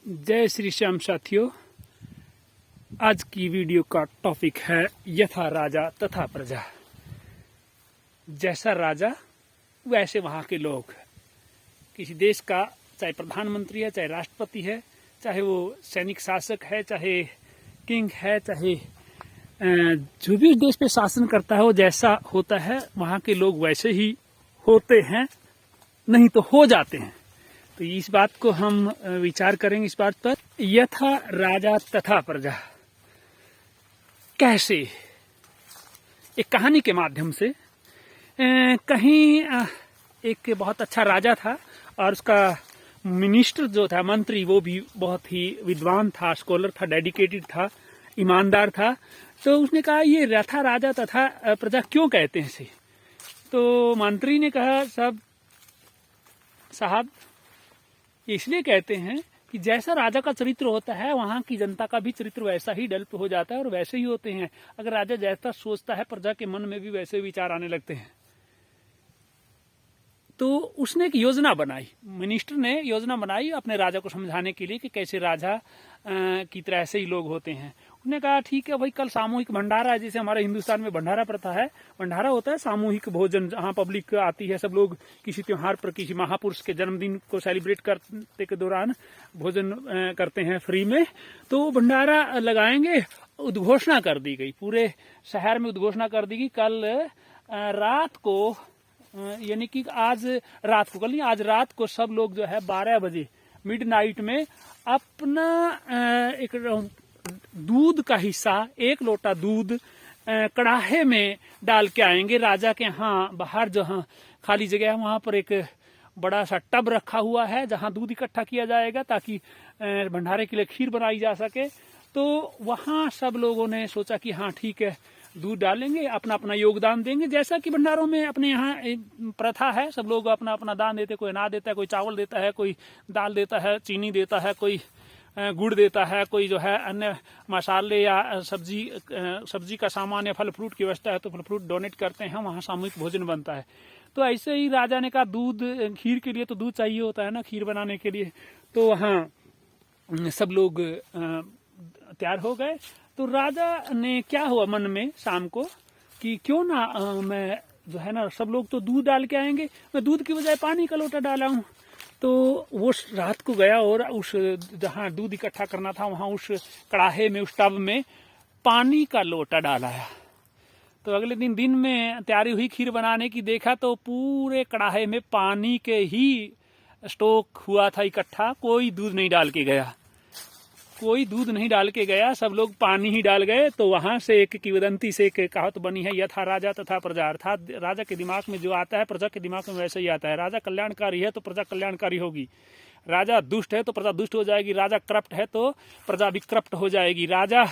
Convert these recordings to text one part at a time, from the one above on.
जय श्री श्याम साथियों। आज की वीडियो का टॉपिक है यथा राजा तथा प्रजा। जैसा राजा वैसे वहाँ के लोग। किसी देश का चाहे प्रधानमंत्री है, चाहे राष्ट्रपति है, चाहे वो सैनिक शासक है, चाहे किंग है, चाहे जो भी उस देश पे शासन करता है वो जैसा होता है वहाँ के लोग वैसे ही होते हैं, नहीं तो हो जाते हैं। तो इस बात को हम विचार करेंगे इस बात पर, यथा राजा तथा प्रजा। कैसे? एक कहानी के माध्यम से। कहीं एक बहुत अच्छा राजा था और उसका मिनिस्टर जो था, मंत्री, वो भी बहुत ही विद्वान था, स्कॉलर था, डेडिकेटेड था, ईमानदार था। तो उसने कहा ये यथा राजा तथा प्रजा क्यों कहते हैं इसे? तो मंत्री ने कहा साहब इसलिए कहते हैं कि जैसा राजा का चरित्र होता है वहां की जनता का भी चरित्र वैसा ही डेवलप हो जाता है और वैसे ही होते हैं। अगर राजा जैसा सोचता है प्रजा के मन में भी वैसे विचार आने लगते हैं। तो उसने एक योजना बनाई, मिनिस्टर ने योजना बनाई अपने राजा को समझाने के लिए कि कैसे राजा की तरह से ही लोग होते हैं। उसने कहा ठीक है भाई, कल सामूहिक भंडारा है, जैसे हमारे हिंदुस्तान में भंडारा प्रथा है। भंडारा होता है सामूहिक भोजन, जहाँ पब्लिक आती है, सब लोग किसी त्योहार पर, किसी महापुरुष के जन्मदिन को सेलिब्रेट करते के दौरान भोजन करते हैं फ्री में। तो भंडारा लगाएंगे। उद्घोषणा कर दी गई, पूरे शहर में उद्घोषणा कर दी गई कल रात को, यानी कि आज रात को, कल नहीं आज रात को सब लोग जो है 12 बजे मिडनाइट में अपना एक दूध का हिस्सा, 1 लोटा दूध कड़ाहे में डाल के आएंगे। राजा के यहाँ बाहर जहाँ खाली जगह है वहां पर एक बड़ा सा टब रखा हुआ है जहाँ दूध इकट्ठा किया जाएगा ताकि भंडारे के लिए खीर बनाई जा सके। तो वहां सब लोगों ने सोचा कि हाँ ठीक है, दूध डालेंगे, अपना अपना योगदान देंगे। जैसा कि भंडारों में अपने यहाँ प्रथा है, सब लोग अपना अपना दान देते, कोई अनाज देता है, कोई चावल देता है, कोई दाल देता है, चीनी देता है, कोई गुड़ देता है, कोई जो है अन्य मसाले या सब्जी का सामान या फल फ्रूट की व्यवस्था है तो फल फ्रूट डोनेट करते हैं, वहाँ सामूहिक भोजन बनता है। तो ऐसे ही राजा ने कहा दूध, खीर के लिए तो दूध चाहिए होता है ना, खीर बनाने के लिए। तो वहाँ सब लोग तैयार हो गए। तो राजा ने क्या हुआ मन में शाम को कि क्यों ना मैं जो है ना, सब लोग तो दूध डाल के आएंगे, मैं दूध की बजाय पानी का लोटा डाला हूँ। तो वो रात को गया और उस जहाँ दूध इकट्ठा करना था वहां उस कड़ाहे में, उस टब में पानी का लोटा डालाया। तो अगले दिन में तैयारी हुई खीर बनाने की, देखा तो पूरे कड़ाहे में पानी के ही स्टॉक हुआ था इकट्ठा, कोई दूध नहीं डाल के गया, कोई दूध नहीं डाल के गया, सब लोग पानी ही डाल गए। तो वहां से एक किंवदंती से एक कहावत बनी है, यथा राजा तथा प्रजा। अर्थात राजा के दिमाग में जो आता है प्रजा के दिमाग में वैसे ही आता है। राजा कल्याणकारी है तो प्रजा कल्याणकारी होगी, राजा दुष्ट है तो प्रजा दुष्ट हो जाएगी, राजा करप्ट है तो प्रजा भी करप्ट हो जाएगी, राजा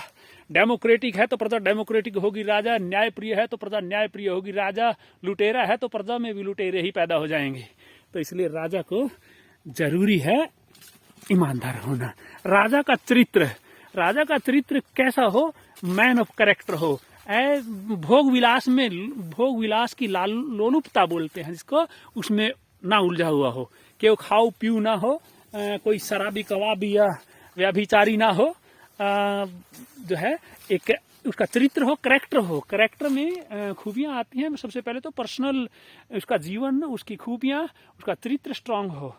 डेमोक्रेटिक है तो प्रजा डेमोक्रेटिक होगी, राजा न्यायप्रिय है तो प्रजा न्यायप्रिय होगी, राजा लुटेरा है तो प्रजा में भी लुटेरे ही पैदा हो जाएंगे। तो इसलिए राजा को जरूरी है ईमानदार होना। राजा का चरित्र कैसा हो? मैन ऑफ कैरेक्टर हो। भोग विलास की लोलुपता बोलते हैं जिसको, उसमें ना उलझा हुआ हो, केवल खाओ पीऊ ना हो, कोई शराबी कबाबी या व्यभिचारी ना हो, जो है एक उसका चरित्र हो, कैरेक्टर हो। कैरेक्टर में खूबियां आती हैं। सबसे पहले तो पर्सनल उसका जीवन, उसकी खूबियां, उसका चरित्र स्ट्रांग हो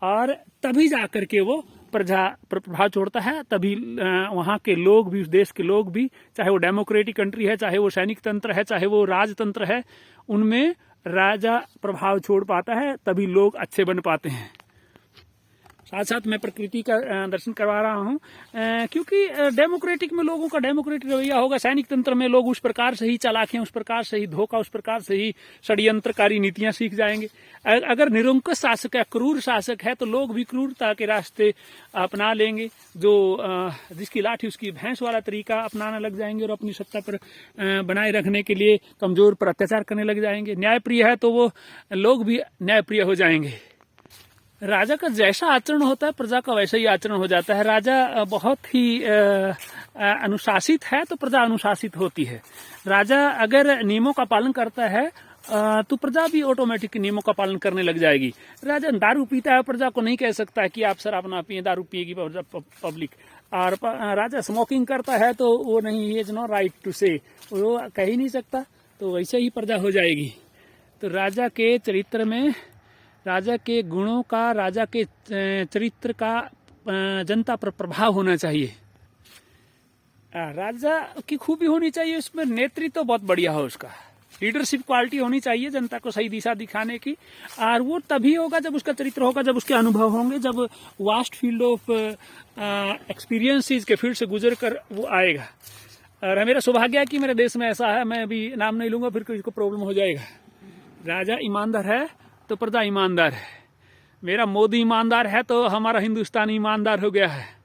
और तभी जाकर के वो प्रजा प्रभाव छोड़ता है। तभी वहाँ के लोग भी, उस देश के लोग भी, चाहे वो डेमोक्रेटिक कंट्री है, चाहे वो सैनिक तंत्र है, चाहे वो राजतंत्र है, उनमें राजा प्रभाव छोड़ पाता है, तभी लोग अच्छे बन पाते हैं। साथ साथ मैं प्रकृति का दर्शन करवा रहा हूँ, क्योंकि डेमोक्रेटिक में लोगों का डेमोक्रेटिक रवैया होगा, सैनिक तंत्र में लोग उस प्रकार से ही चालाकियां, उस प्रकार से ही धोखा, उस प्रकार से ही षड्यंत्रकारी नीतियां सीख जाएंगे। अगर निरंकुश शासक है, क्रूर शासक है, तो लोग भी क्रूरता के रास्ते अपना लेंगे। जो जिसकी लाठी उसकी भैंस वाला तरीका अपनाने लग जाएंगे और अपनी सत्ता पर बनाए रखने के लिए कमजोर पर अत्याचार करने लग जाएंगे। न्यायप्रिय है तो वो लोग भी न्यायप्रिय हो जाएंगे। राजा का जैसा आचरण होता है प्रजा का वैसा ही आचरण हो जाता है। राजा बहुत ही अनुशासित है तो प्रजा अनुशासित होती है। राजा अगर नियमों का पालन करता है तो प्रजा भी ऑटोमेटिक नियमों का पालन करने लग जाएगी। राजा दारू पीता है, प्रजा को नहीं कह सकता है कि आप शराब ना पिए, दारू पिएगी पब्लिक। और राजा स्मोकिंग करता है तो वो नहीं, he is no right to say, वो कह ही नहीं सकता, तो वैसे ही प्रजा हो जाएगी। तो राजा के चरित्र में, राजा के गुणों का, राजा के चरित्र का जनता पर प्रभाव होना चाहिए। राजा की खूबी होनी चाहिए, उसमें नेतृत्व तो बहुत बढ़िया हो, उसका लीडरशिप क्वालिटी होनी चाहिए जनता को सही दिशा दिखाने की। और वो तभी होगा जब उसका चरित्र होगा, जब उसके अनुभव होंगे, जब वास्ट फील्ड ऑफ एक्सपीरियंसेस के फील्ड से गुजर कर वो आएगा। और मेरा सौभाग्य है कि मेरे देश में ऐसा है, मैं अभी नाम नहीं लूंगा फिर किसी को प्रॉब्लम हो जाएगा। राजा ईमानदार है तो प्रजा ईमानदार है। मेरा मोदी ईमानदार है तो हमारा हिंदुस्तान ईमानदार हो गया है।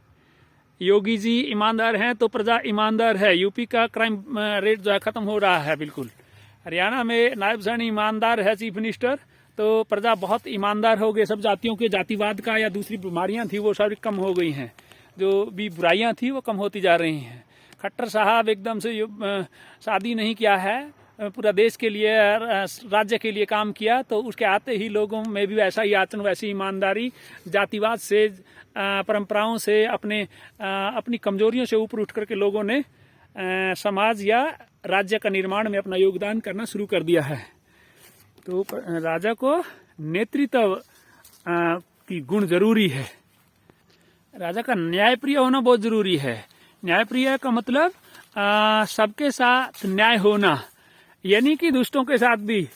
योगी जी ईमानदार हैं तो प्रजा ईमानदार है। यूपी का क्राइम रेट जो है खत्म हो रहा है बिल्कुल। हरियाणा में नायब सैनी ईमानदार है चीफ मिनिस्टर, तो प्रजा बहुत ईमानदार हो गए। सब जातियों के जातिवाद का या दूसरी बीमारियां थी वो सारी कम हो गई हैं, जो भी बुराइयां थी वो कम होती जा रही हैं। खट्टर साहब एकदम से शादी नहीं किया है, पूरा देश के लिए, राज्य के लिए काम किया, तो उसके आते ही लोगों में भी वैसा ही आचरण, वैसी ईमानदारी, जातिवाद से, परंपराओं से, अपनी कमजोरियों से ऊपर उठ करके लोगों ने समाज या राज्य का निर्माण में अपना योगदान करना शुरू कर दिया है। तो राजा को नेतृत्व की गुण जरूरी है। राजा का न्यायप्रिय होना बहुत जरूरी है। न्यायप्रिय का मतलब सबके साथ न्याय होना, यानी कि दुष्टों के साथ भी,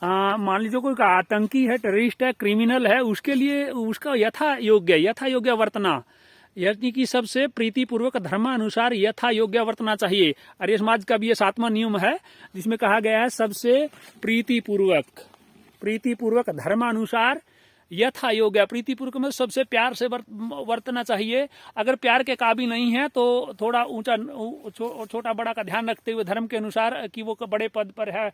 मान लीजिए कोई आतंकी है, टेररिस्ट है, क्रिमिनल है, उसके लिए उसका यथा योग्य वर्तना, यानी कि सबसे प्रीतिपूर्वक धर्मानुसार यथा योग्य वर्तना चाहिए। आर्य समाज का भी ये 7वां नियम है, जिसमें कहा गया है सबसे प्रीतिपूर्वक धर्मानुसार यथा योग्य। प्रीतिपूर्वक में सबसे प्यार से वर्तना चाहिए। अगर प्यार के काबिल नहीं है तो थोड़ा ऊंचा छोटा बड़ा का ध्यान रखते हुए धर्म के अनुसार कि वो बड़े पद पर है,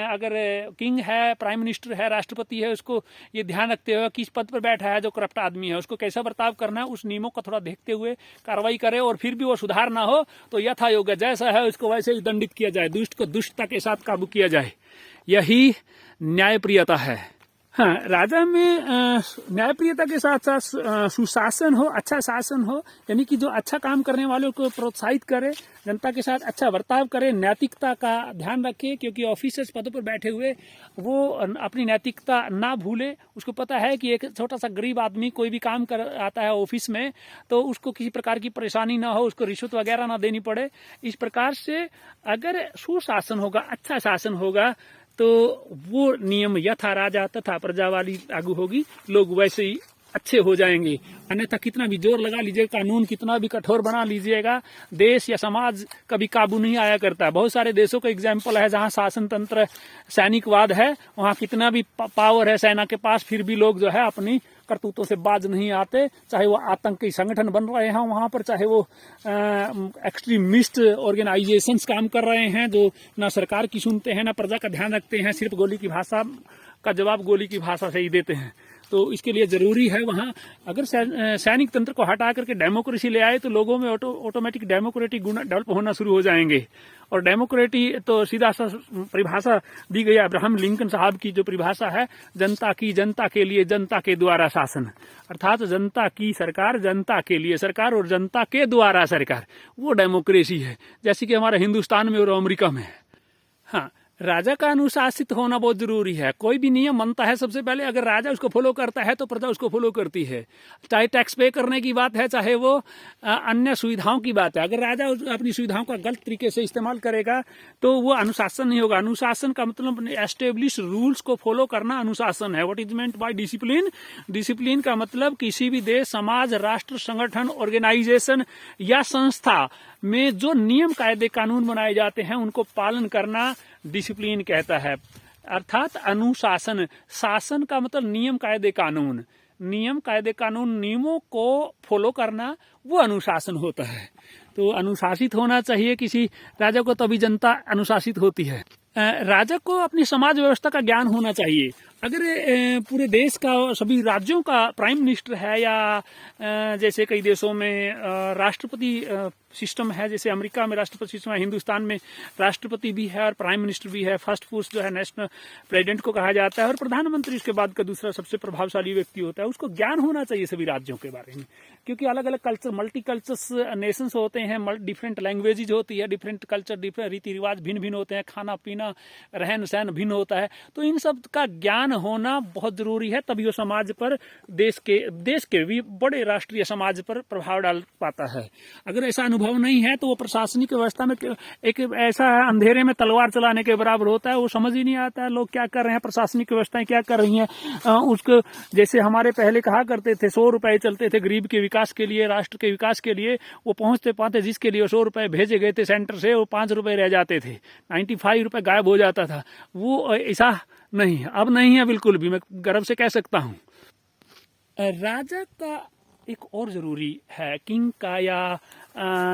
अगर किंग है, प्राइम मिनिस्टर है, राष्ट्रपति है, उसको ये ध्यान रखते हुए किस पद पर बैठा है जो करप्ट आदमी है, उसको कैसा बर्ताव करना है, उस नियमों को थोड़ा देखते हुए कार्रवाई करे। और फिर भी वो सुधार ना हो तो यथा योग्य जैसा है उसको वैसे ही दंडित किया जाए, दुष्ट को दुष्टता के साथ काबू किया जाए। यही न्यायप्रियता है। हाँ, राजा में न्यायप्रियता के साथ साथ सुशासन हो, अच्छा शासन हो, यानी कि जो अच्छा काम करने वालों को प्रोत्साहित करे, जनता के साथ अच्छा बर्ताव करे, नैतिकता का ध्यान रखे, क्योंकि ऑफिसर्स पदों पर बैठे हुए वो अपनी नैतिकता ना भूले। उसको पता है कि एक छोटा सा गरीब आदमी कोई भी काम कर आता है ऑफिस में तो उसको किसी प्रकार की परेशानी ना हो, उसको रिश्वत वगैरह ना देनी पड़े। इस प्रकार से अगर सुशासन होगा, अच्छा शासन होगा, तो वो नियम यथा राजा तथा प्रजा वाली लागू होगी, लोग वैसे ही अच्छे हो जाएंगे। अन्यथा कितना भी जोर लगा लीजिएगा, कानून कितना भी कठोर बना लीजिएगा, देश या समाज कभी काबू नहीं आया करता। बहुत सारे देशों का एग्जाम्पल है जहां शासन तंत्र सैनिकवाद है, वहां कितना भी पावर है सेना के पास, फिर भी लोग जो है अपनी करतूतों से बाज नहीं आते। चाहे वो आतंकी संगठन बन रहे हैं वहां पर, चाहे वो एक्सट्रीमिस्ट ऑर्गेनाइजेशंस काम कर रहे हैं जो ना सरकार की सुनते हैं ना प्रजा का ध्यान रखते हैं, सिर्फ गोली की भाषा का जवाब गोली की भाषा से ही देते हैं। तो इसके लिए जरूरी है वहां अगर सैनिक तंत्र को हटा करके डेमोक्रेसी ले आए तो लोगों में ऑटोमेटिक डेमोक्रेटिक गुण डेवलप होना शुरू हो जाएंगे। और डेमोक्रेटी तो सीधा सा परिभाषा दी गई अब्राहम लिंकन साहब की, जो परिभाषा है जनता की, जनता के लिए, जनता के द्वारा शासन, अर्थात जनता की सरकार, जनता के लिए सरकार और जनता के द्वारा सरकार, वो डेमोक्रेसी है, जैसे कि हमारे हिंदुस्तान में और अमेरिका में है। हाँ, राजा का अनुशासित होना बहुत जरूरी है। कोई भी नियम बनता है सबसे पहले अगर राजा उसको फॉलो करता है तो प्रजा उसको फॉलो करती है। चाहे टैक्स पे करने की बात है, चाहे वो अन्य सुविधाओं की बात है, अगर राजा अपनी सुविधाओं का गलत तरीके से इस्तेमाल करेगा तो वो अनुशासन नहीं होगा। अनुशासन का मतलब एस्टेब्लिश रूल्स को फॉलो करना अनुशासन है। What is meant by discipline? Discipline का मतलब किसी भी देश, समाज, राष्ट्र, संगठन, ऑर्गेनाइजेशन या संस्था में जो नियम कायदे कानून बनाए जाते हैं उनको पालन करना डिसिप्लिन कहता है, अर्थात अनुशासन। शासन का मतलब नियम कायदे कानून, नियम कायदे कानून, नियमों को फॉलो करना वो अनुशासन होता है। तो अनुशासित होना चाहिए किसी राजा को, तभी जनता अनुशासित होती है। राजा को अपनी समाज व्यवस्था का ज्ञान होना चाहिए। अगर पूरे देश का सभी राज्यों का प्राइम मिनिस्टर है या जैसे कई देशों में राष्ट्रपति सिस्टम है, जैसे अमेरिका में राष्ट्रपति सिस्टम है, हिंदुस्तान में राष्ट्रपति भी है और प्राइम मिनिस्टर भी है। फर्स्ट पोस्ट जो है नेशनल प्रेसिडेंट को कहा जाता है और प्रधानमंत्री इसके बाद का दूसरा सबसे प्रभावशाली व्यक्ति होता है। उसको ज्ञान होना चाहिए सभी राज्यों के बारे में, क्योंकि अलग अलग कल्चर, मल्टी कल्चर्स नेशंस होते हैं, डिफरेंट लैंग्वेजेज होती है, डिफरेंट कल्चर, डिफरेंट रीति रिवाज भिन्न भिन्न होते हैं, खाना पीना रहन सहन भिन्न होता है। तो इन सब का ज्ञान होना बहुत जरूरी है, तभी वो समाज पर, देश के भी बड़े राष्ट्रीय समाज पर प्रभाव डाल पाता है। अगर ऐसा अनुभव नहीं है तो वो प्रशासनिक व्यवस्था में एक ऐसा अंधेरे में तलवार चलाने के बराबर होता है। वो समझ ही नहीं आता है लोग क्या कर रहे हैं, प्रशासनिक व्यवस्थाएं क्या कर रही हैं। उसको जैसे हमारे पहले कहा करते थे 100 रुपए चलते थे गरीब के विकास के लिए, राष्ट्र के विकास के लिए, वो पहुंचते पाते जिसके लिए 100 रुपए भेजे गए थे सेंटर से, वो 5 रुपए रह जाते थे, 95 रुपए गायब हो जाता था। वो ऐसा नहीं, अब नहीं है बिल्कुल भी, मैं गर्व से कह सकता हूं। राजा का एक और जरूरी है, किंग का या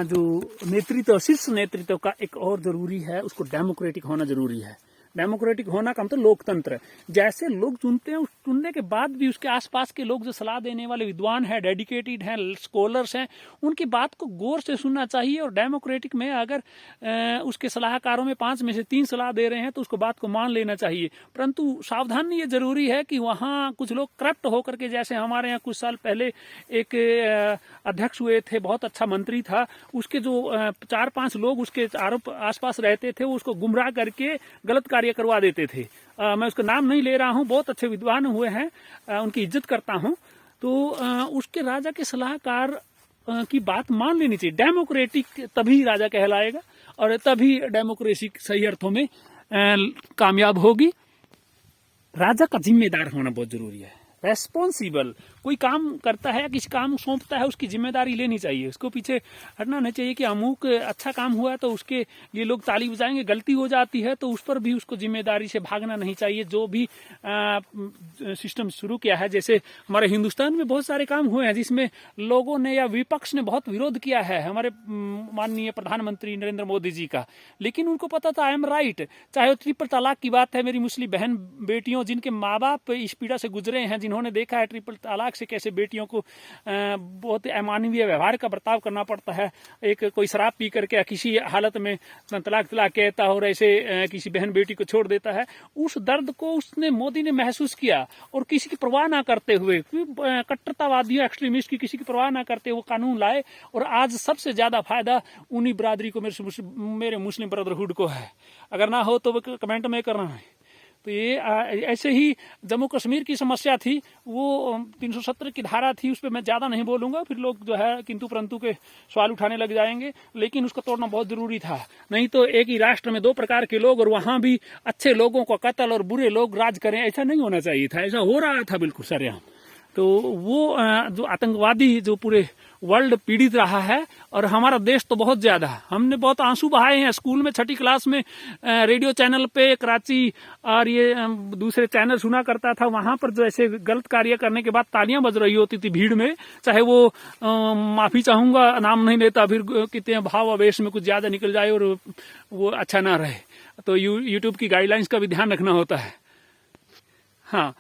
जो नेतृत्व, शीर्ष नेतृत्व का एक और जरूरी है, उसको डेमोक्रेटिक होना जरूरी है। डेमोक्रेटिक होना का मतलब लोकतंत्र। जैसे लोग चुनते हैं, उस चुनने के बाद भी उसके आसपास के लोग जो सलाह देने वाले विद्वान हैं, डेडिकेटेड हैं, स्कॉलर्स हैं, उनकी बात को गौर से सुनना चाहिए। और डेमोक्रेटिक में अगर उसके सलाहकारों में 5 में से 3 सलाह दे रहे हैं तो उसको बात को मान लेना चाहिए। परंतु सावधानी ये जरूरी है कि वहाँ कुछ लोग करप्ट होकर के, जैसे हमारे यहाँ कुछ साल पहले एक अध्यक्ष हुए थे, बहुत अच्छा मंत्री था, उसके जो 4-5 लोग उसके आसपास रहते थे, वो उसको गुमराह करके गलत कार्य करवा देते थे। मैं उसका नाम नहीं ले रहा हूं, बहुत अच्छे विद्वान हुए हैं, उनकी इज्जत करता हूं। तो उसके राजा के सलाहकार की बात मान लेनी चाहिए। डेमोक्रेटिक तभी राजा कहलाएगा और तभी डेमोक्रेसी सही अर्थों में कामयाब होगी। राजा का जिम्मेदार होना बहुत जरूरी है, रेस्पॉन्सिबल। कोई काम करता है, किसी काम सौंपता है, उसकी जिम्मेदारी लेनी चाहिए, उसको पीछे हटना नहीं चाहिए कि अमुक अच्छा काम हुआ तो उसके लिए लोग ताली बजाएंगे, गलती हो जाती है तो उस पर भी उसको जिम्मेदारी से भागना नहीं चाहिए। जो भी सिस्टम शुरू किया है, जैसे हमारे हिंदुस्तान में बहुत सारे काम हुए हैं जिसमें लोगों ने या विपक्ष ने बहुत विरोध किया है हमारे माननीय प्रधानमंत्री नरेंद्र मोदी जी का, लेकिन उनको पता था आई एम राइट। चाहे वो ट्रिपल तलाक की बात है, मेरी मुस्लिम बहन बेटियों जिनके माँ बाप इस पीड़ा से गुजरे हैं, जिन्होंने देखा है ट्रिपल तलाक से कैसे बेटियों को बहुत अमानवीय व्यवहार का बर्ताव करना पड़ता है। एक कोई शराब पी करके किसी हालत में तलाक कहता और ऐसे किसी बहन बेटी को छोड़ देता है, उस दर्द को उसने मोदी ने महसूस किया और किसी की परवाह ना करते हुए, कट्टरतावादियों एक्सट्रीमिस्ट की किसी की परवाह ना करते हुए कानून लाए। और आज सबसे ज्यादा फायदा उन्हीं बरादरी को, मेरे मुस्लिम ब्रदरहुड को है। अगर ना हो तो कमेंट में करना है। तो ये ऐसे ही जम्मू कश्मीर की समस्या थी, वो 370 की धारा थी, उस पर मैं ज्यादा नहीं बोलूंगा, फिर लोग जो है किंतु परंतु के सवाल उठाने लग जाएंगे, लेकिन उसको तोड़ना बहुत जरूरी था। नहीं तो एक ही राष्ट्र में 2 प्रकार के लोग और वहां भी अच्छे लोगों का कत्ल और बुरे लोग राज करें, ऐसा नहीं होना चाहिए था। ऐसा हो रहा था बिल्कुल सरेआम। तो वो जो आतंकवादी जो पूरे वर्ल्ड पीड़ित रहा है, और हमारा देश तो बहुत ज्यादा, हमने बहुत आंसू बहाए हैं। स्कूल में 6ठी क्लास में रेडियो चैनल पे कराची और ये दूसरे चैनल सुना करता था, वहां पर जो ऐसे गलत कार्य करने के बाद तालियां बज रही होती थी भीड़ में, चाहे वो माफी चाहूंगा नाम नहीं लेता, फिर कितने भाव आवेश में कुछ ज्यादा निकल जाए और वो अच्छा ना रहे। तो यूट्यूब की गाइडलाइंस का भी ध्यान रखना होता है। हाँ,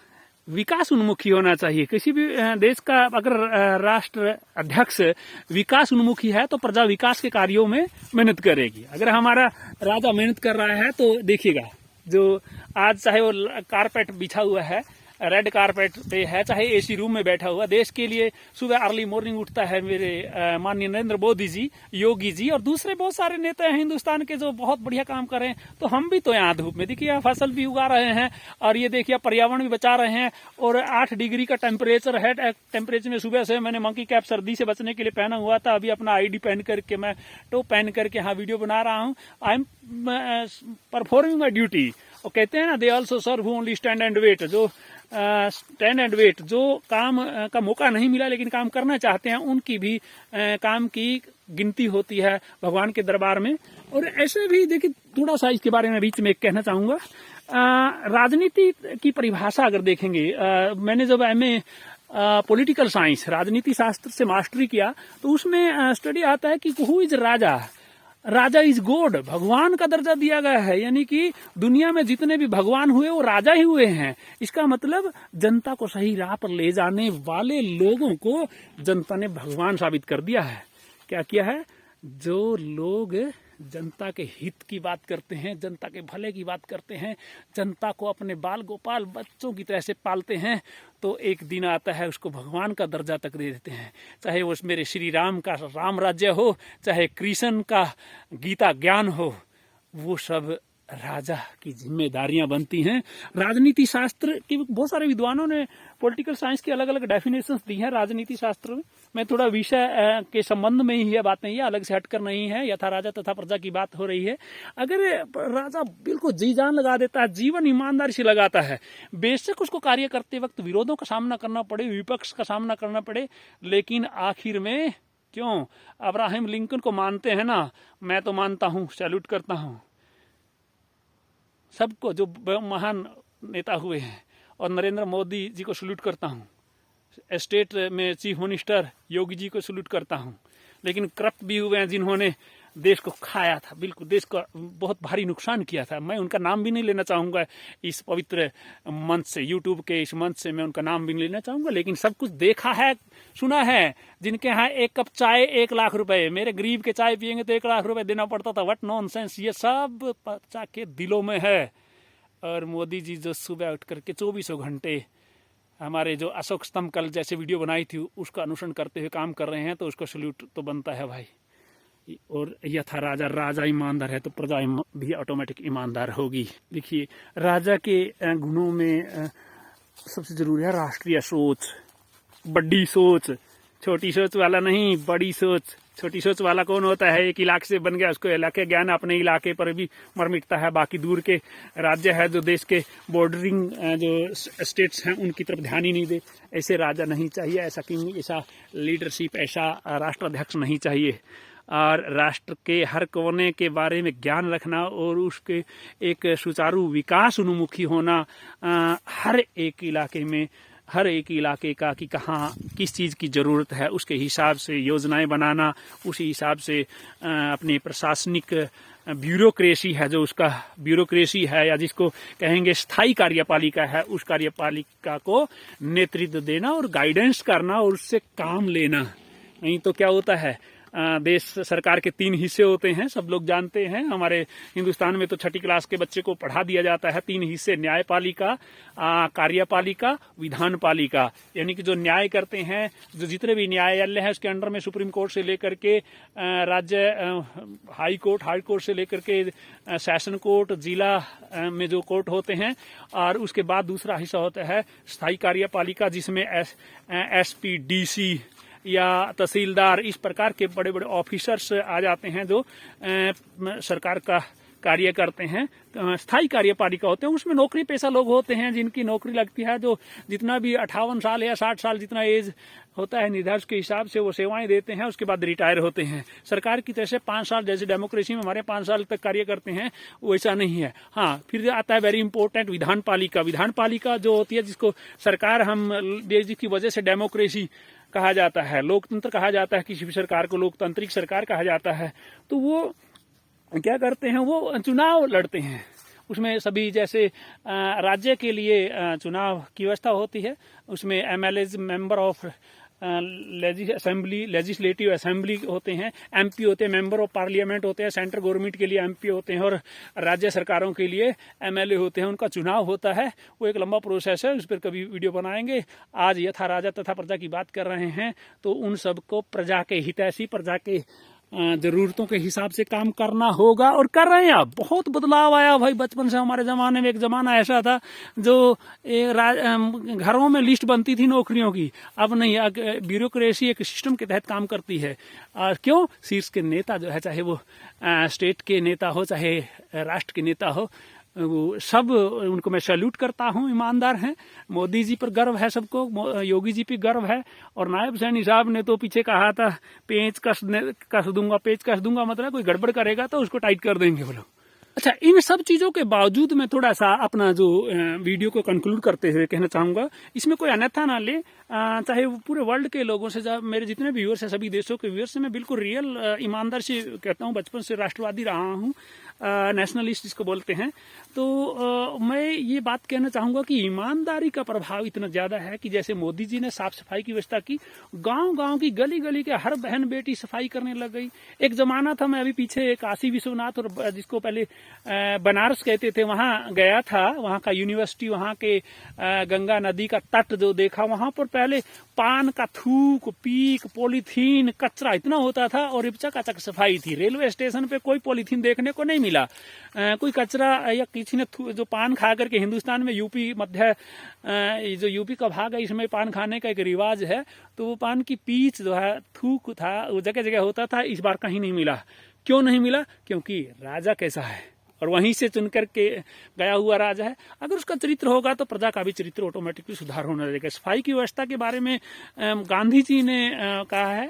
विकास उन्मुखी होना चाहिए किसी भी देश का। अगर राष्ट्र अध्यक्ष विकास उन्मुखी है तो प्रजा विकास के कार्यों में मेहनत करेगी। अगर हमारा राजा मेहनत कर रहा है तो देखिएगा, जो आज चाहे वो कारपेट बिछा हुआ है, रेड कारपेट पे है, चाहे एसी रूम में बैठा हुआ, देश के लिए सुबह अर्ली मॉर्निंग उठता है मेरे माननीय नरेंद्र मोदी जी, योगी जी और दूसरे बहुत सारे नेता हैं हिंदुस्तान के जो बहुत बढ़िया काम कर रहे हैं। तो हम भी तो यहाँ धूप में देखिए फसल भी उगा रहे हैं और ये देखिए पर्यावरण भी बचा रहे हैं। और 8 डिग्री का टेम्परेचर है, टेम्परेचर में सुबह से मैंने मंकी कैप सर्दी से बचने के लिए पहना हुआ था, अभी अपना आईडी पहन करके मैं टॉप पहन करके यहाँ वीडियो बना रहा हूँ। I am performing my duty. और कहते हैं ना, they also serve who only stand and wait, जो स्टैंड एंड वेट, जो काम का मौका नहीं मिला लेकिन काम करना चाहते हैं, उनकी भी काम की गिनती होती है भगवान के दरबार में। और ऐसे भी देखिए, थोड़ा सा इसके बारे में बीच में कहना चाहूंगा। राजनीति की परिभाषा अगर देखेंगे, मैंने जब MA पॉलिटिकल साइंस, राजनीति शास्त्र से मास्टरी किया, तो उसमें स्टडी आता है कि who is Raja. Raja is God, भगवान का दर्जा दिया गया है, यानी कि दुनिया में जितने भी भगवान हुए वो राजा ही हुए हैं। इसका मतलब जनता को सही राह पर ले जाने वाले लोगों को जनता ने भगवान साबित कर दिया है। क्या किया है? जो लोग जनता के हित की बात करते हैं, जनता के भले की बात करते हैं, जनता को अपने बाल गोपाल बच्चों की तरह से पालते हैं, तो एक दिन आता है उसको भगवान का दर्जा तक दे देते हैं। चाहे वो मेरे श्री राम का राम राज्य हो, चाहे कृष्ण का गीता ज्ञान हो, वो सब राजा की जिम्मेदारियां बनती हैं। राजनीति शास्त्र के बहुत सारे विद्वानों ने पॉलिटिकल साइंस की अलग अलग डेफिनेशंस दी हैं राजनीति शास्त्र में। मैं थोड़ा विषय के संबंध में ही है, बात नहीं है, अलग से हटकर नहीं है। यथा राजा तथा प्रजा की बात हो रही है। अगर राजा बिल्कुल जी जान लगा देता है, जीवन ईमानदारी से लगाता है, बेशक उसको कार्य करते वक्त विरोधों का सामना करना पड़े, विपक्ष का सामना करना पड़े, लेकिन आखिर में क्यों अब्राहम लिंकन को मानते हैं ना, मैं तो मानता हूं, सैल्यूट करता हूं सबको जो महान नेता हुए हैं, और नरेंद्र मोदी जी को सल्यूट करता हूं, स्टेट में चीफ मिनिस्टर योगी जी को सल्यूट करता हूं, लेकिन करप्ट भी हुए हैं जिन्होंने देश को खाया था, बिल्कुल देश का बहुत भारी नुकसान किया था। मैं उनका नाम भी नहीं लेना चाहूंगा इस पवित्र मंच से, यूट्यूब के इस मंच से मैं उनका नाम भी नहीं लेना चाहूंगा, लेकिन सब कुछ देखा है, सुना है। जिनके यहाँ एक कप चाय 1 लाख रुपए, मेरे गरीब के चाय पियेंगे तो 1 लाख रुपए देना पड़ता था। व्हाट नॉनसेंस, ये सब बच्चा के दिलों में है। और मोदी जी जो सुबह उठ करके 24 घंटे हमारे जो अशोक स्तंभ कल जैसे वीडियो बनाई थी उसका अनुसरण करते हुए काम कर रहे हैं, तो उसको सल्यूट तो बनता है भाई। और यथा राजा, राजा ईमानदार है तो प्रजा भी ऑटोमेटिक ईमानदार होगी। देखिए, राजा के गुणों में सबसे जरूरी है राष्ट्रीय सोच, बड़ी सोच, छोटी सोच वाला नहीं, बड़ी सोच। छोटी सोच वाला कौन होता है? एक इलाके से बन गया, उसको इलाके ज्ञान, अपने इलाके पर भी मर मिटता है, बाकी दूर के राज्य है जो देश के बॉर्डरिंग जो स्टेट्स हैं उनकी तरफ ध्यान ही नहीं दे। ऐसे राजा नहीं चाहिए, ऐसा किंग, ऐसा लीडरशिप, ऐसा राष्ट्राध्यक्ष नहीं चाहिए। और राष्ट्र के हर कोने के बारे में ज्ञान रखना और उसके एक सुचारू विकास उन्मुखी होना, हर एक इलाके में, हर एक इलाके का कि कहाँ किस चीज़ की ज़रूरत है उसके हिसाब से योजनाएं बनाना, उसी हिसाब से अपनी प्रशासनिक ब्यूरोक्रेसी है, जो उसका ब्यूरोक्रेसी है या जिसको कहेंगे स्थायी कार्यपालिका है, उस कार्यपालिका को नेतृत्व देना और गाइडेंस करना और उससे काम लेना। नहीं तो क्या होता है, देश सरकार के 3 हिस्से होते हैं, सब लोग जानते हैं। हमारे हिंदुस्तान में तो 6ठी क्लास के बच्चे को पढ़ा दिया जाता है 3 हिस्से, न्यायपालिका, कार्यपालिका, विधान पालिका। यानी कि जो न्याय करते हैं, जो जितने भी न्यायालय है उसके अंडर में सुप्रीम कोर्ट से लेकर के राज्य हाई कोर्ट से लेकर के सेशन कोर्ट, जिला में जो कोर्ट होते हैं, और उसके बाद दूसरा हिस्सा होता है स्थायी कार्यपालिका, जिसमें SP, DC या तहसीलदार, इस प्रकार के बड़े बड़े ऑफिसर्स आ जाते हैं जो सरकार का कार्य करते हैं। स्थायी कार्यपालिका होते हैं, उसमें नौकरी पेशा लोग होते हैं जिनकी नौकरी लगती है, जो जितना भी 58 साल या 60 साल जितना एज होता है निर्धारित के हिसाब से वो सेवाएं देते हैं, उसके बाद रिटायर होते हैं। सरकार की तरफ से 5 साल, जैसे डेमोक्रेसी में हमारे 5 साल तक कार्य करते हैं, वैसा नहीं है। हाँ, फिर आता है वेरी इंपॉर्टेंट विधान पालिका। विधान पालिका जो होती है, जिसको सरकार हम जिसकी वजह से डेमोक्रेसी कहा जाता है, लोकतंत्र कहा जाता है, किसी भी सरकार को लोकतांत्रिक सरकार कहा जाता है, तो वो क्या करते हैं, वो चुनाव लड़ते हैं। उसमें सभी जैसे राज्य के लिए चुनाव की व्यवस्था होती है, उसमें MLAs, member of legislative assembly होते हैं, MP होते हैं, मेंबर ऑफ पार्लियामेंट होते हैं, सेंट्रल गवर्नमेंट के लिए MP होते हैं, और राज्य सरकारों के लिए MLA होते हैं। उनका चुनाव होता है, वो एक लंबा प्रोसेस है, उस पर कभी वीडियो बनाएंगे। आज यथा राजा तथा प्रजा की बात कर रहे हैं, तो उन सबको प्रजा के हितैषी, प्रजा के जरूरतों के हिसाब से काम करना होगा, और कर रहे हैं। अब बहुत बदलाव आया भाई, बचपन से हमारे जमाने में एक जमाना ऐसा था जो घरों में लिस्ट बनती थी नौकरियों की, अब नहीं, ब्यूरोक्रेसी एक सिस्टम के तहत काम करती है। क्यों? शीर्ष के नेता जो है, चाहे वो स्टेट के नेता हो, चाहे राष्ट्र के नेता हो, वो सब, उनको मैं सैल्यूट करता हूँ, ईमानदार हैं। मोदी जी पर गर्व है सबको, योगी जी पर गर्व है। और नायब सैनी साहब ने तो पीछे कहा था पेच कस दूंगा, मतलब कोई गड़बड़ करेगा तो उसको टाइट कर देंगे वो लोग। अच्छा, इन सब चीजों के बावजूद मैं थोड़ा सा अपना जो वीडियो को कंक्लूड करते हुए कहना चाहूंगा, इसमें कोई अन्यथा ना ले, चाहे वो पूरे वर्ल्ड के लोगों से, मेरे जितने व्यूअर्स हैं सभी देशों के व्यूअर्स से मैं बिल्कुल रियल ईमानदार से कहता हूँ। बचपन से राष्ट्रवादी रहा हूँ, नेशनलिस्ट जिसको बोलते हैं। तो मैं ये बात कहना चाहूँगा कि ईमानदारी का प्रभाव इतना ज़्यादा है कि जैसे मोदी जी ने साफ सफाई की व्यवस्था की, गांव-गांव की गली गली के हर बहन बेटी सफाई करने लग गई। एक ज़माना था, मैं अभी पीछे काशी विश्वनाथ और जिसको पहले बनारस कहते थे वहाँ गया था, वहाँ का यूनिवर्सिटी, वहाँ के गंगा नदी का तट जो देखा, वहाँ पर पहले पान का थूक, पीक, पॉलीथीन, कचरा इतना होता था और चकाचक सफाई थी। रेलवे स्टेशन पे कोई पॉलीथीन देखने को नहीं मिला, कोई कचरा या किसी ने जो पान खा करके, हिंदुस्तान में यूपी मध्य जो यूपी का भाग है इसमें पान खाने का एक रिवाज है, तो वो पान की पीच जो है, थूक था, वो जगह जगह होता था। इस बार कहीं नहीं मिला। क्यों नहीं मिला? क्योंकि राजा कैसा है और वहीं से चुन करके गया हुआ राजा है। अगर उसका चरित्र होगा तो प्रजा का भी चरित्र ऑटोमेटिकली सुधार होने लगेगा। सफाई की व्यवस्था के बारे में गांधी जी ने कहा है,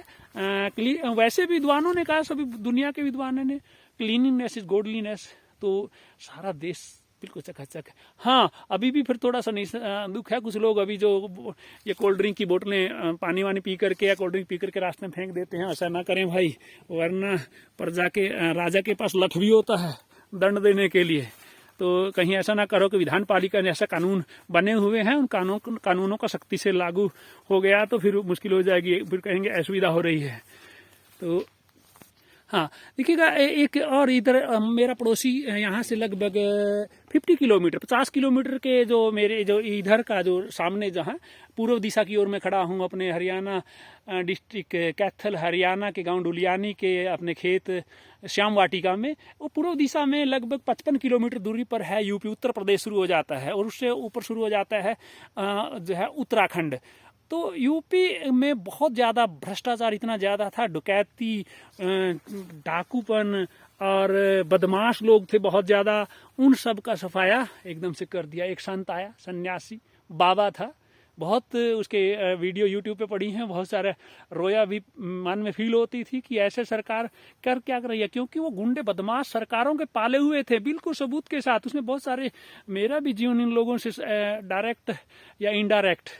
वैसे विद्वानों ने कहा, सभी दुनिया के विद्वानों ने, क्लीनिंगनेस इज गॉडलीनेस। तो सारा देश बिल्कुल चकाचक है। हाँ, अभी भी फिर थोड़ा सा दुख है, कुछ लोग अभी जो ये कोल्ड ड्रिंक की बोतलें पानी वानी पी करके या कोल्ड ड्रिंक पी करके रास्ते में फेंक देते हैं। ऐसा ना करें भाई, वरना प्रजा के राजा के पास लठ भी होता है दंड देने के लिए। तो कहीं ऐसा ना करो कि विधान पालिका ने ऐसा कानून बने हुए हैं, उन कानूनों का सख्ती से लागू हो गया तो फिर मुश्किल हो जाएगी, फिर कहेंगे असुविधा हो रही है। तो हाँ, देखिएगा, एक और इधर मेरा पड़ोसी यहाँ से लगभग 50 किलोमीटर 50 किलोमीटर के जो मेरे जो इधर का जो सामने जहाँ पूर्व दिशा की ओर मैं खड़ा हूँ, अपने हरियाणा डिस्ट्रिक्ट कैथल हरियाणा के गांव डुलियानी के अपने खेत श्याम वाटिका में, वो पूर्व दिशा में लगभग 55 किलोमीटर दूरी पर है यूपी, उत्तर प्रदेश शुरू हो जाता है और उससे ऊपर शुरू हो जाता है जो है उत्तराखंड। तो यूपी में बहुत ज़्यादा भ्रष्टाचार इतना ज़्यादा था, डकैती, डाकूपन और बदमाश लोग थे बहुत ज़्यादा। उन सब का सफाया एकदम से कर दिया। एक संत आया, सन्यासी बाबा था, बहुत उसके वीडियो यूट्यूब पे पड़ी हैं, बहुत सारे रोया भी मन में फील होती थी कि ऐसे सरकार कर क्या कर रही है, क्योंकि वो गुंडे बदमाश सरकारों के पाले हुए थे, बिल्कुल सबूत के साथ। उसमें बहुत सारे, मेरा भी जीवन इन लोगों से डायरेक्ट या इनडायरेक्ट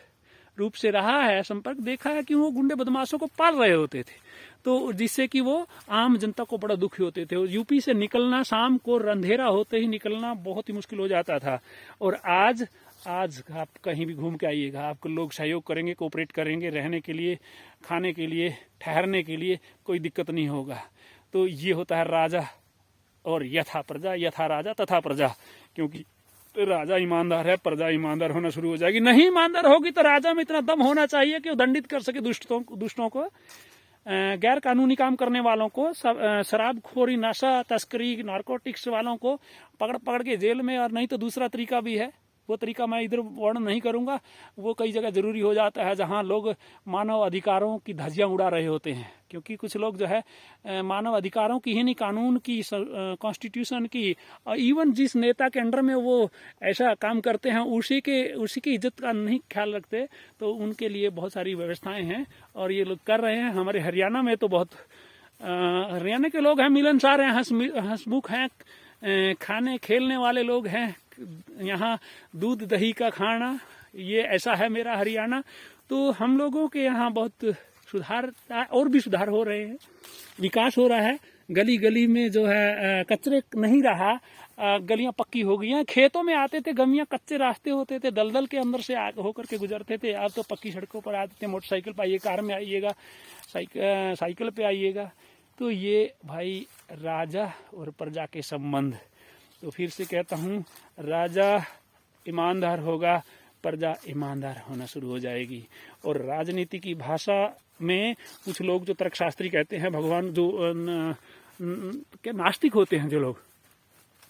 रूप से रहा है, संपर्क देखा है कि वो गुंडे बदमाशों को पाल रहे होते थे, तो जिससे कि वो आम जनता को बड़ा दुखी होते थे। यूपी से निकलना, शाम को अंधेरा होते ही निकलना बहुत ही मुश्किल हो जाता था। और आज आप कहीं भी घूम के आइएगा, आपको लोग सहयोग करेंगे, कोऑपरेट करेंगे, रहने के लिए, खाने के लिए, ठहरने के लिए कोई दिक्कत नहीं होगा। तो ये होता है राजा और यथा प्रजा, यथा राजा तथा प्रजा। क्योंकि राजा ईमानदार है, प्रजा ईमानदार होना शुरू हो जाएगी। नहीं ईमानदार होगी तो राजा में इतना दम होना चाहिए कि वो दंडित कर सके दुष्टों को, गैर कानूनी काम करने वालों को, शराबखोरी, नशा तस्करी, नारकोटिक्स वालों को पकड़ के जेल में। और नहीं तो दूसरा तरीका भी है, वो तरीका मैं इधर वर्णन नहीं करूंगा, वो कई जगह जरूरी हो जाता है जहां लोग मानव अधिकारों की धज्जियां उड़ा रहे होते हैं। क्योंकि कुछ लोग जो है मानव अधिकारों की ही नहीं, कानून की, कॉन्स्टिट्यूशन की, और इवन जिस नेता के अंडर में वो ऐसा काम करते हैं उसी की इज्जत का नहीं ख्याल रखते, तो उनके लिए बहुत सारी व्यवस्थाएं हैं और ये लोग कर रहे हैं। हमारे हरियाणा में तो बहुत हरियाणा के लोग हैं, मिलनसार हैं, हंसमुख हैं, खाने खेलने वाले लोग हैं। यहाँ दूध दही का खाना, ये ऐसा है मेरा हरियाणा। तो हम लोगों के यहाँ बहुत सुधार, और भी सुधार हो रहे हैं, विकास हो रहा है। गली गली में जो है कचरे नहीं रहा, गलियां पक्की हो गई हैं। खेतों में आते थे गमियां, कच्चे रास्ते होते थे, दलदल के अंदर से होकर के गुजरते थे। अब तो पक्की सड़कों पर आते थे, मोटरसाइकिल पर आइए, कार में आइएगा, साइकिल पे आइएगा। तो ये भाई राजा और प्रजा के संबंध। तो फिर से कहता हूँ, राजा ईमानदार होगा, प्रजा ईमानदार होना शुरू हो जाएगी। और राजनीति की भाषा में कुछ लोग जो तर्कशास्त्री कहते हैं, भगवान जो क्या नास्तिक होते हैं जो लोग,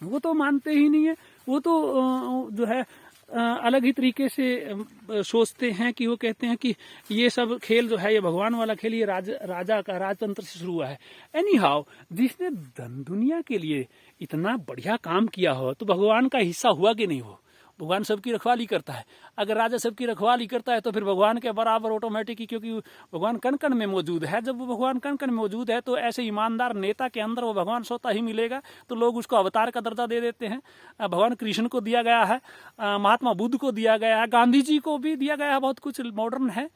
वो तो मानते ही नहीं है। वो तो जो है अलग ही तरीके से सोचते हैं कि वो कहते हैं कि ये सब खेल जो है, ये भगवान वाला खेल, ये राजा का राजतंत्र से शुरू हुआ है। एनी हाउ, जिसने धन दुनिया के लिए इतना बढ़िया काम किया हो तो भगवान का हिस्सा हुआ कि नहीं हो? भगवान सबकी रखवाली करता है। अगर राजा सबकी रखवाली करता है तो फिर भगवान के बराबर ऑटोमेटिक ही, क्योंकि भगवान कण कण में मौजूद है। जब वो भगवान कण कण में मौजूद है तो ऐसे ईमानदार नेता के अंदर वो भगवान स्वतः ही मिलेगा, तो लोग उसको अवतार का दर्जा दे देते हैं। भगवान कृष्ण को दिया गया है, महात्मा बुद्ध को दिया गया है, गांधी जी को भी दिया गया है, बहुत कुछ मॉडर्न है।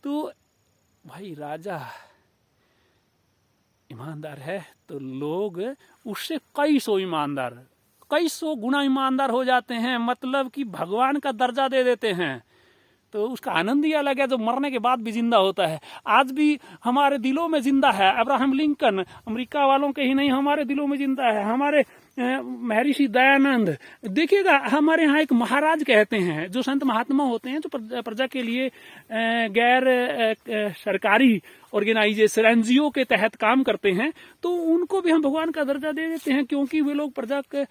तो भाई राजा ईमानदार है तो लोग उससे कई सौ गुना ईमानदार हो जाते हैं, मतलब कि भगवान का दर्जा दे देते हैं। तो उसका आनंद ही अलग है, जो मरने के बाद भी जिंदा होता है। आज भी हमारे दिलों में जिंदा है। अब्राहम लिंकन अमेरिका वालों के ही नहीं, हमारे दिलों में जिंदा है। हमारे महर्षि दयानंद, देखिएगा हमारे यहाँ एक महाराज कहते हैं, जो संत महात्मा होते हैं, जो प्रजा के लिए गैर सरकारी ऑर्गेनाइजेशन एनजीओ के तहत काम करते हैं, तो उनको भी हम भगवान का दर्जा दे देते हैं, क्योंकि वे लोग प्रजा के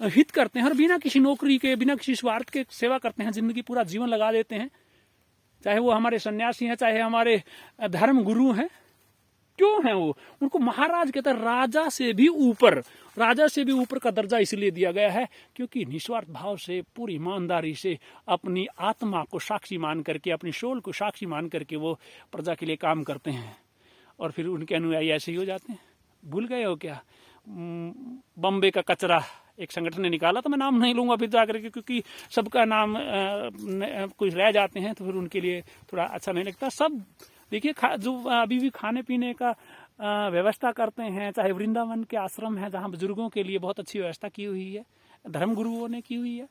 हित करते हैं और बिना किसी नौकरी के, बिना किसी स्वार्थ के सेवा करते हैं, जिंदगी पूरा जीवन लगा देते हैं। चाहे वो हमारे सन्यासी हैं, चाहे हमारे धर्म गुरु हैं, क्यों हैं वो, उनको महाराज कहते हैं। राजा से भी ऊपर का दर्जा इसलिए दिया गया है क्योंकि निस्वार्थ भाव से, पूरी ईमानदारी से, अपनी आत्मा को साक्षी मान करके, अपनी सोल को साक्षी मान करके वो प्रजा के लिए काम करते हैं। और फिर उनके अनुयायी ऐसे ही हो जाते हैं। भूल गए हो क्या, बॉम्बे का कचरा एक संगठन ने निकाला, तो मैं नाम नहीं लूंगा फिर जाकर के, क्योंकि सबका नाम कुछ रह जाते हैं तो फिर उनके लिए थोड़ा अच्छा नहीं लगता। सब देखिए जो अभी भी खाने पीने का व्यवस्था करते हैं, चाहे वृंदावन के आश्रम है जहाँ बुजुर्गों के लिए बहुत अच्छी व्यवस्था की हुई है, धर्म गुरुओं ने की हुई है।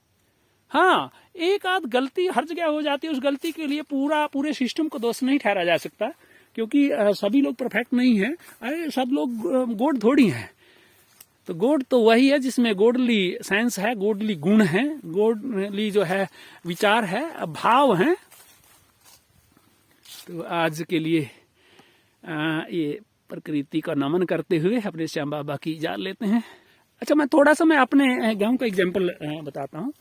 हाँ, एक आध गलती हर जगह हो जाती है, उस गलती के लिए पूरे सिस्टम को दोष नहीं ठहरा जा सकता, क्योंकि सभी लोग परफेक्ट नहीं है। अरे सब लोग गोड थोड़ी हैं। तो गोड तो वही है जिसमें गोडली सेंस है, गोडली गुण है, गोडली जो है विचार है, भाव है। तो आज के लिए ये प्रकृति का नमन करते हुए अपने श्याम बाबा की इजाज़त लेते हैं। अच्छा, मैं थोड़ा सा अपने गांव का एग्जांपल बताता हूँ।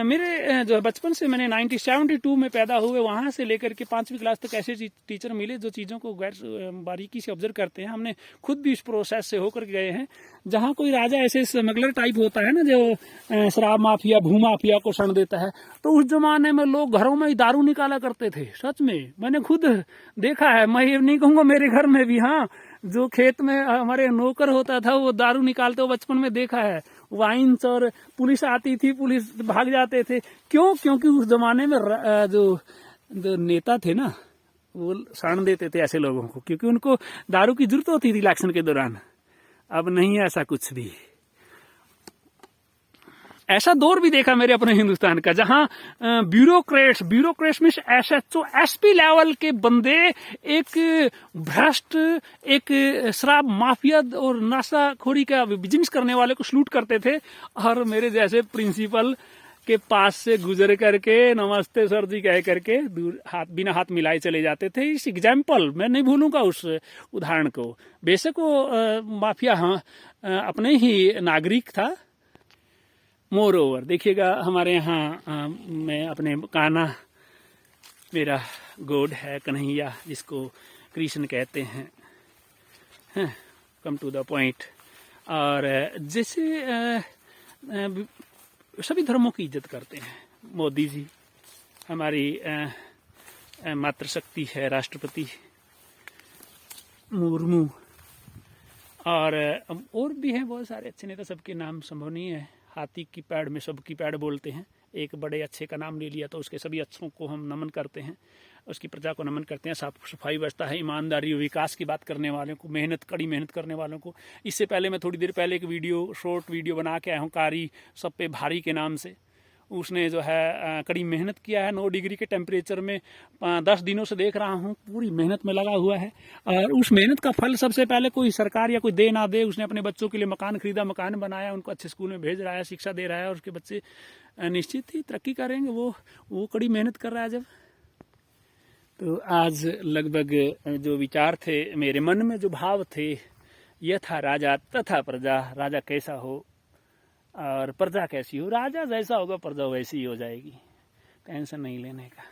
मेरे जो बचपन से, मैंने 1972 में पैदा हुए, वहाँ से लेकर के 5वीं क्लास तक ऐसे टीचर मिले जो चीज़ों को गैर बारीकी से ऑब्जर्व करते हैं। हमने खुद भी इस प्रोसेस से होकर गए हैं। जहाँ कोई राजा ऐसे स्मगलर टाइप होता है ना, जो शराब माफिया, भू माफिया को शरण देता है, तो उस जमाने में लोग घरों में ही दारू निकाला करते थे। सच में मैंने खुद देखा है। मैं ये नहीं कहूँगा, मेरे घर में भी, हाँ, जो खेत में हमारे नौकर होता था वो दारू निकालते, वो बचपन में देखा है। वाइन्स, और पुलिस आती थी, पुलिस भाग जाते थे। क्यों? क्योंकि उस जमाने में जो नेता थे ना, वो शरण देते थे ऐसे लोगों को, क्योंकि उनको दारू की जरूरत होती थी इलेक्शन के दौरान। अब नहीं है ऐसा कुछ भी। ऐसा दौर भी देखा मेरे अपने हिंदुस्तान का, जहां bureaucrats means SHO, SP level के बंदे एक भ्रष्ट, एक शराब माफिया और नशाखोरी का बिजनेस करने वाले को सलूट करते थे, और मेरे जैसे प्रिंसिपल के पास से गुजर करके नमस्ते सर जी कह करके दूर बिना हाथ मिलाए चले जाते थे। इस एग्जाम्पल मैं नहीं भूलूंगा उस उदाहरण को। बेशक वो माफिया अपने ही नागरिक था। मोर ओवर देखिएगा, हमारे यहाँ मैं अपने कान्हा, मेरा गॉड है कन्हैया, जिसको कृष्ण कहते हैं, कम टू द पॉइंट। और जैसे सभी धर्मों की इज्जत करते हैं। मोदी जी हमारी मातृशक्ति है, राष्ट्रपति मुर्मू, और भी हैं बहुत सारे अच्छे नेता, सबके नाम संभव नहीं है। हाथी की पैड़ में सबकी पैड़ बोलते हैं। एक बड़े अच्छे का नाम ले लिया तो उसके सभी अच्छों को हम नमन करते हैं, उसकी प्रजा को नमन करते हैं। साफ सफाई व्यवस्था है, ईमानदारी, विकास की बात करने वालों को, कड़ी मेहनत करने वालों को। इससे पहले मैं थोड़ी देर पहले एक शॉर्ट वीडियो बना के आया हूँ, कारी सब पे भारी के नाम से। उसने जो है कड़ी मेहनत किया है। 9 डिग्री के टेम्परेचर में 10 दिनों से देख रहा हूँ, पूरी मेहनत में लगा हुआ है। और उस मेहनत का फल सबसे पहले कोई सरकार या कोई दे ना दे, उसने अपने बच्चों के लिए मकान खरीदा, मकान बनाया, उनको अच्छे स्कूल में भेज रहा है, शिक्षा दे रहा है, और उसके बच्चे निश्चित ही तरक्की करेंगे। वो कड़ी मेहनत कर रहा है जब। तो आज लगभग जो विचार थे मेरे मन में, जो भाव थे, यथा राजा तथा प्रजा, राजा कैसा हो और प्रजा कैसी हो। राजा जैसा होगा प्रजा वैसी ही हो जाएगी, टेंशन नहीं लेने का।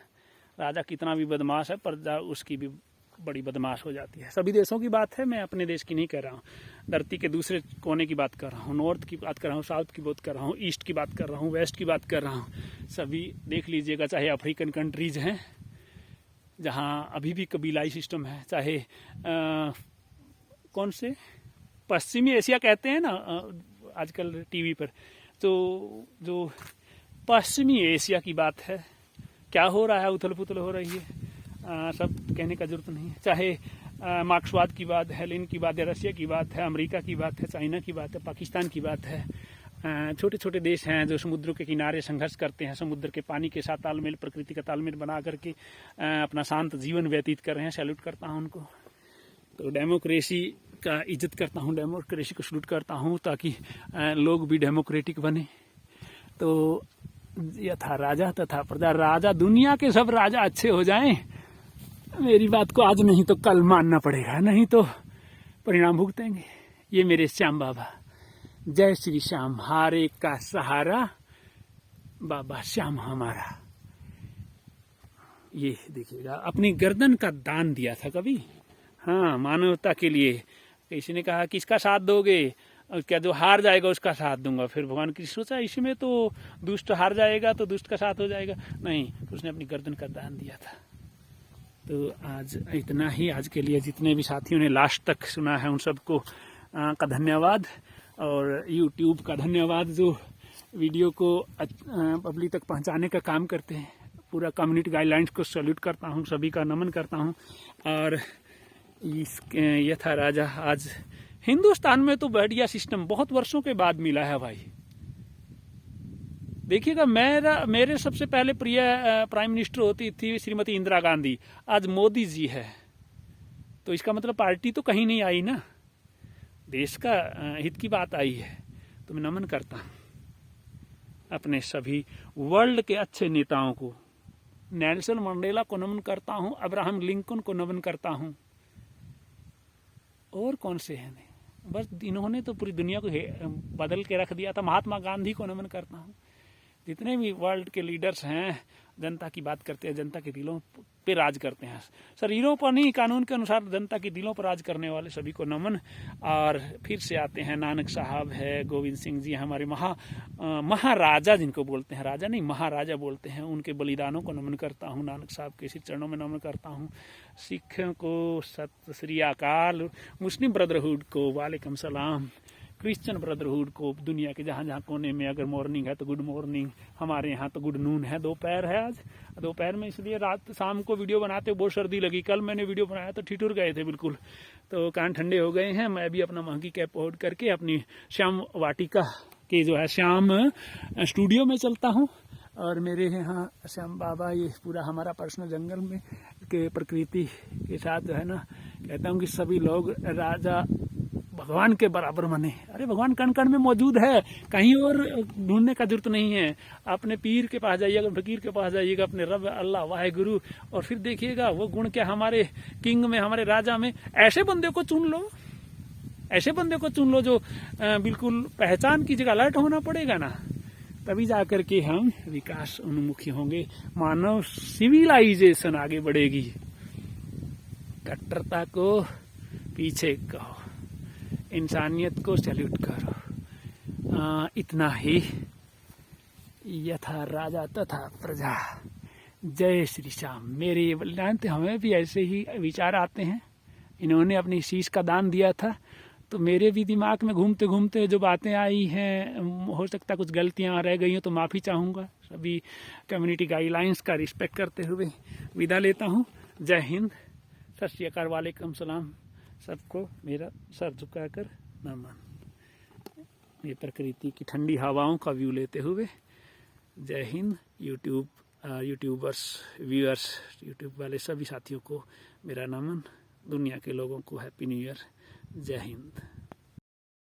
राजा कितना भी बदमाश है, प्रजा उसकी भी बड़ी बदमाश हो जाती है। सभी देशों की बात है, मैं अपने देश की नहीं कह रहा हूँ। धरती के दूसरे कोने की बात कर रहा हूँ, नॉर्थ की बात कर रहा हूँ, साउथ की बात कर रहा हूँ, ईस्ट की बात कर रहा हूँ, वेस्ट की बात कर रहा हूँ, सभी देख लीजिएगा। चाहे अफ्रीकन कंट्रीज हैं जहाँ अभी भी कबीलाई सिस्टम है, चाहे कौन से पश्चिमी एशिया कहते हैं ना आजकल टीवी पर, तो जो पश्चिमी एशिया की बात है, क्या हो रहा है, उथल पुथल हो रही है, सब कहने का जरूरत नहीं है। चाहे मार्क्सवाद की बात है, लेनिन की बात है, रशिया की बात है, अमेरिका की बात है, चाइना की बात है, पाकिस्तान की बात है, छोटे छोटे देश हैं जो समुद्रों के किनारे संघर्ष करते हैं, समुद्र के पानी के साथ तालमेल, प्रकृति का तालमेल बना करके अपना शांत जीवन व्यतीत कर रहे हैं। सैल्यूट करता हूं उनको। तो डेमोक्रेसी का इज्जत करता हूं, डेमोक्रेसी को सैल्यूट करता हूं, ताकि लोग भी डेमोक्रेटिक बने। तो यथा राजा तथा प्रजा, राजा दुनिया के सब राजा अच्छे हो जाएं, मेरी बात को आज नहीं तो कल मानना पड़ेगा, नहीं तो परिणाम भुगतेंगे। ये मेरे श्याम बाबा, जय श्री श्याम, हर एक का सहारा बाबा श्याम हमारा। ये देखिएगा, अपनी गर्दन का दान दिया था कभी, हाँ, मानवता के लिए। किसी ने कहा किसका साथ दोगे, क्या जो हार जाएगा उसका साथ दूंगा। फिर भगवान कृष्ण सोचा इसमें तो दुष्ट हार जाएगा तो दुष्ट का साथ हो जाएगा, नहीं, उसने अपनी गर्दन का दान दिया था। तो आज इतना ही आज के लिए। जितने भी साथियों ने लास्ट तक सुना है उन सबको का धन्यवाद, और YouTube का धन्यवाद जो वीडियो को पब्लिक तक पहुंचाने का काम करते हैं। पूरा कम्युनिटी गाइडलाइंस को सैल्यूट करता हूं, सभी का नमन करता हूं। और ये था राजा। आज हिंदुस्तान में तो बढ़िया सिस्टम बहुत वर्षों के बाद मिला है भाई। देखिएगा, मेरे सबसे पहले प्रिय प्राइम मिनिस्टर होती थी श्रीमती इंदिरा गांधी, आज मोदी जी है। तो इसका मतलब पार्टी तो कहीं नहीं आई ना, देश का हित की बात आई है। तो मैं नमन करता हूं अपने सभी वर्ल्ड के अच्छे नेताओं को। नेल्सन मंडेला को नमन करता हूं, अब्राहम लिंकन को नमन करता हूं, और कौन से हैं, बस इन्होंने तो पूरी दुनिया को बदल के रख दिया था। महात्मा गांधी को नमन करता हूं। जितने भी वर्ल्ड के लीडर्स हैं, जनता की बात करते हैं, जनता के दिलों पे राज करते हैं, शरीरों पर नहीं, कानून के अनुसार जनता के दिलों पर राज करने वाले सभी को नमन। और फिर से आते हैं, नानक साहब है, गोविंद सिंह जी हमारे महाराजा, जिनको बोलते हैं राजा नहीं महाराजा बोलते हैं, उनके बलिदानों को नमन करता हूँ। नानक साहब के श्री चरणों में नमन करता हूँ। सिखों को सत श्री अकाल, मुस्लिम ब्रदरहुड को वालेकुम सलाम, क्रिश्चियन ब्रदरहुड को दुनिया के जहाँ जहाँ कोने में अगर मॉर्निंग है तो गुड मॉर्निंग, हमारे यहाँ तो गुड नून है, दोपहर है आज। दोपहर में इसलिए रात शाम को वीडियो बनाते बहुत सर्दी लगी। कल मैंने वीडियो बनाया तो ठिठुर गए थे बिल्कुल, तो कान ठंडे हो गए हैं। मैं भी अपना महंगी कैप ओढ़ करके अपनी श्याम वाटिका के जो है श्याम स्टूडियो में चलता हूँ। और मेरे यहाँ श्याम बाबा, ये पूरा हमारा पर्सनल जंगल में के प्रकृति के साथ जो है ना, कहता हूँ कि सभी लोग राजा भगवान के बराबर बने। अरे भगवान कण कण में मौजूद है, कहीं और ढूंढने का जरूरत नहीं है। अपने पीर के पास जाइएगा, फकीर के पास जाइएगा, अपने रब अल्लाह वाहेगुरु, और फिर देखिएगा वो गुण क्या हमारे किंग में, हमारे राजा में। ऐसे बंदे को चुन लो, ऐसे बंदे को चुन लो जो बिल्कुल पहचान की जगह अलर्ट होना पड़ेगा ना, तभी जाकर के हम विकास उन्मुखी होंगे, मानव सिविलाइजेशन आगे बढ़ेगी। कट्टरता को पीछे कहो, इंसानियत को सैल्यूट करो। इतना ही। यथा राजा तथा प्रजा, जय श्री श्याम। मेरे ये बलिदान थे, हमें भी ऐसे ही विचार आते हैं। इन्होंने अपनी शीश का दान दिया था, तो मेरे भी दिमाग में घूमते घूमते जो बातें आई हैं, हो सकता कुछ गलतियां रह गई हो तो माफ़ी चाहूँगा। सभी कम्युनिटी गाइडलाइंस का रिस्पेक्ट करते हुए विदा लेता हूँ। जय हिंद, सत श्री अकाल, वालेकुम सलाम। सबको मेरा सर झुकाकर नमन। ये प्रकृति की ठंडी हवाओं का व्यू लेते हुए जय हिंद। यूट्यूबर्स, व्यूअर्स, यूट्यूब वाले सभी साथियों को मेरा नमन। दुनिया के लोगों को हैप्पी न्यू ईयर। जय हिंद।